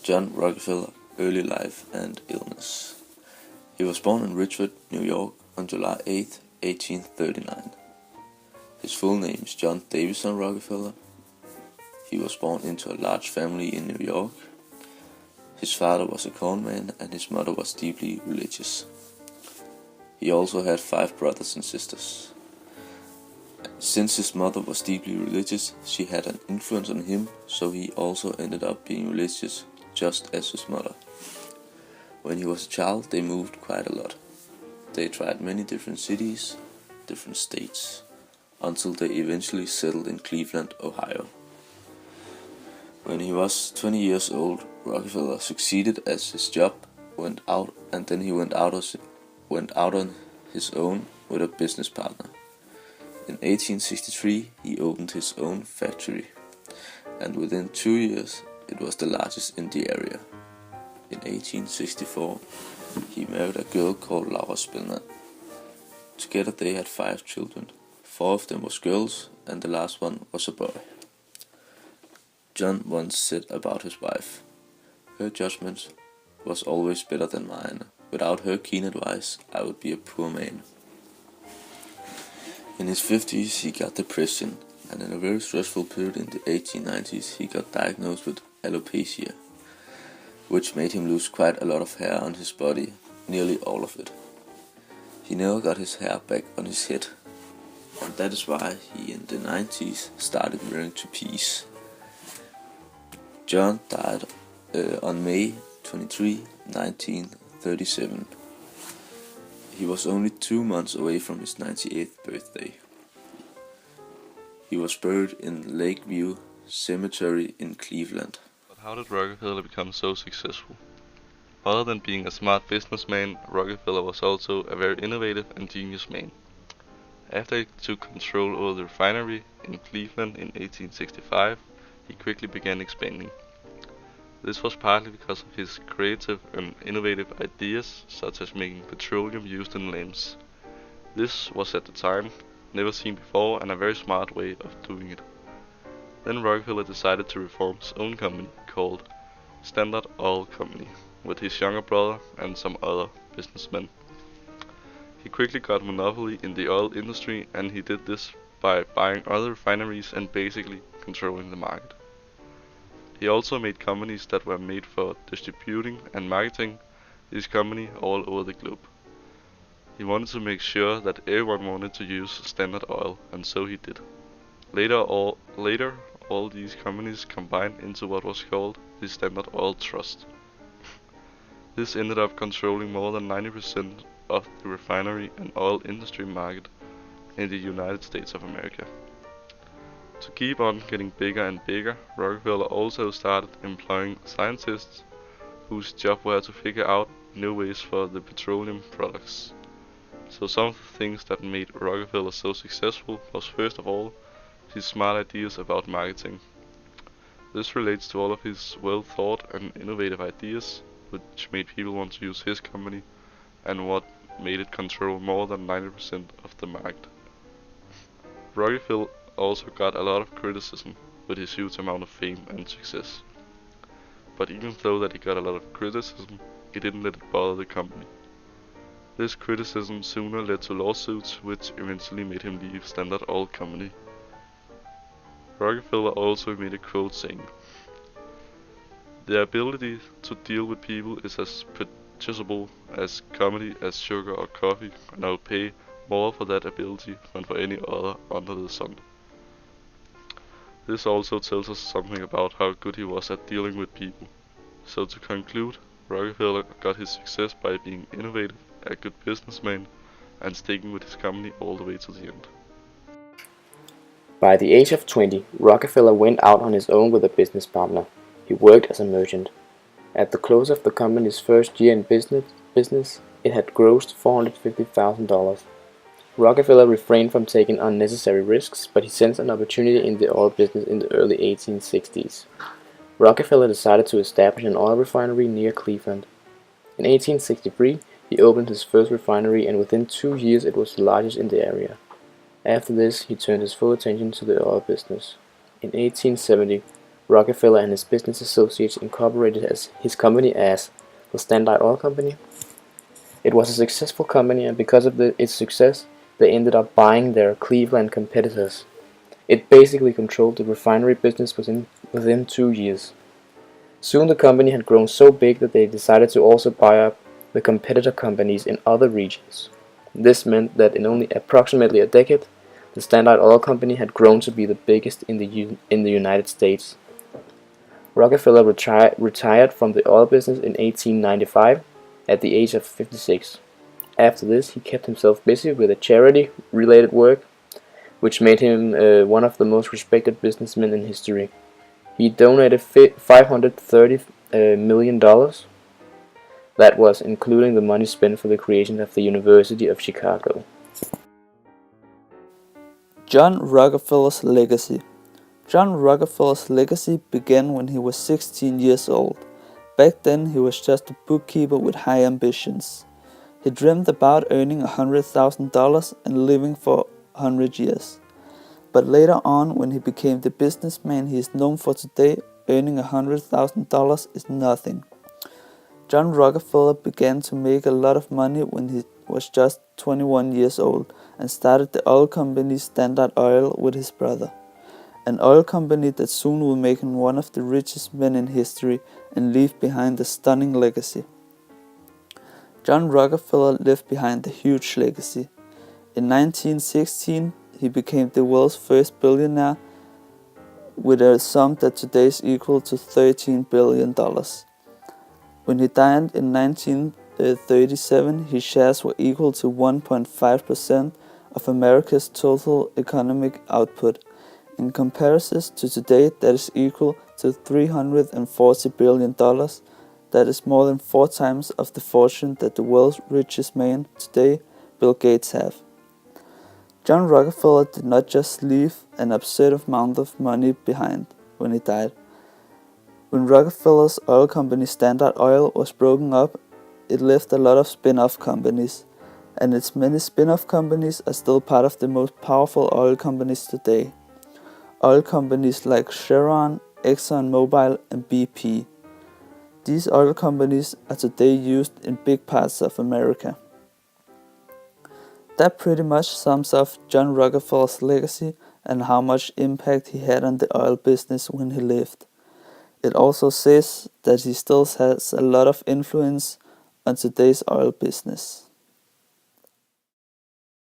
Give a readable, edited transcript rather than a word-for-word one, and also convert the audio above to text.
John Rockefeller, early life and illness. He was born in Richmond, New York on July 8, 1839. His full name is John Davison Rockefeller. He was born into a large family in New York. His father was a cornman and his mother was deeply religious. He also had 5 brothers and sisters. Since his mother was deeply religious, she had an influence on him, so he also ended up being religious, just as his mother. When he was a child, they moved quite a lot. They tried many different cities, different states, until they eventually settled in Cleveland, Ohio. When he was 20 years old, Rockefeller succeeded as his job went out, and then he went out on his own with a business partner. In 1863, he opened his own factory, and within 2 years, it was the largest in the area. In 1864, he married a girl called Laura Spellman. Together they had 5 children. 4 of them was girls, and the last one was a boy. John once said about his wife, "Her judgment was always better than mine. Without her keen advice, I would be a poor man." In his 50s, he got depression, and in a very stressful period in the 1890s, he got diagnosed with alopecia, which made him lose quite a lot of hair on his body, nearly all of it. He never got his hair back on his head, and that is why he in the 90s started wearing two-piece. John died on May 23, 1937. He was only 2 months away from his 98th birthday. He was buried in Lakeview Cemetery in Cleveland. But how did Rockefeller become so successful? Other than being a smart businessman, Rockefeller was also a very innovative and genius man. After he took control over the refinery in Cleveland in 1865, he quickly began expanding. This was partly because of his creative and innovative ideas, such as making petroleum used in lamps. This was at the time never seen before and a very smart way of doing it. Then Rockefeller decided to reform his own company called Standard Oil Company with his younger brother and some other businessmen. He quickly got a monopoly in the oil industry, and he did this by buying other refineries and basically controlling the market. He also made companies that were made for distributing and marketing his company all over the globe. He wanted to make sure that everyone wanted to use Standard Oil, and so he did. Later, all these companies combined into what was called the Standard Oil Trust. This ended up controlling more than 90% of the refinery and oil industry market in the United States of America. To keep on getting bigger and bigger, Rockefeller also started employing scientists whose job were to figure out new ways for the petroleum products. So some of the things that made Rockefeller so successful was first of all his smart ideas about marketing. This relates to all of his well thought and innovative ideas, which made people want to use his company, and what made it control more than 90% of the market. Rockefeller also got a lot of criticism with his huge amount of fame and success. But even though that he got a lot of criticism, he didn't let it bother the company. This criticism sooner led to lawsuits, which eventually made him leave Standard Oil Company. Rockefeller also made a quote saying, "The ability to deal with people is as purchasable as comedy, as sugar or coffee, and I'll pay more for that ability than for any other under the sun." This also tells us something about how good he was at dealing with people. So to conclude, Rockefeller got his success by being innovative, a good businessman, and sticking with his company all the way to the end. By the age of 20, Rockefeller went out on his own with a business partner. He worked as a merchant. At the close of the company's first year in business, it had grossed $450,000. Rockefeller refrained from taking unnecessary risks, but he sensed an opportunity in the oil business in the early 1860s. Rockefeller decided to establish an oil refinery near Cleveland. In 1863, he opened his first refinery, and within 2 years it was the largest in the area. After this, he turned his full attention to the oil business. In 1870, Rockefeller and his business associates incorporated his company as the Standard Oil Company. It was a successful company, and because of its success, they ended up buying their Cleveland competitors. It basically controlled the refinery business within 2 years. Soon the company had grown so big that they decided to also buy up the competitor companies in other regions. This meant that in only approximately a decade, the Standard Oil Company had grown to be the biggest in the United States. Rockefeller retired from the oil business in 1895 at the age of 56. After this, he kept himself busy with a charity-related work, which made him one of the most respected businessmen in history. He donated $530 million. That was including the money spent for the creation of the University of Chicago. John Rockefeller's legacy. John Rockefeller's legacy began when he was 16 years old. Back then, he was just a bookkeeper with high ambitions. He dreamed about earning $100,000 and living for 100 years. But later on, when he became the businessman he is known for today, earning $100,000 is nothing. John Rockefeller began to make a lot of money when he was just 21 years old and started the oil company Standard Oil with his brother. An oil company that soon will make him one of the richest men in history and leave behind a stunning legacy. John Rockefeller left behind a huge legacy. In 1916, he became the world's first billionaire with a sum that today is equal to $13 billion. When he died in 1937, his shares were equal to 1.5% of America's total economic output. In comparison to today, that is equal to $340 billion. That is more than 4 times of the fortune that the world's richest man today, Bill Gates, have. John Rockefeller did not just leave an absurd amount of money behind when he died. When Rockefeller's oil company Standard Oil was broken up, it left a lot of spin-off companies, and its many spin-off companies are still part of the most powerful oil companies today. Oil companies like Chevron, ExxonMobil, and BP. These oil companies are today used in big parts of America. That pretty much sums up John Rockefeller's legacy and how much impact he had on the oil business when he lived. It also says that he still has a lot of influence on today's oil business.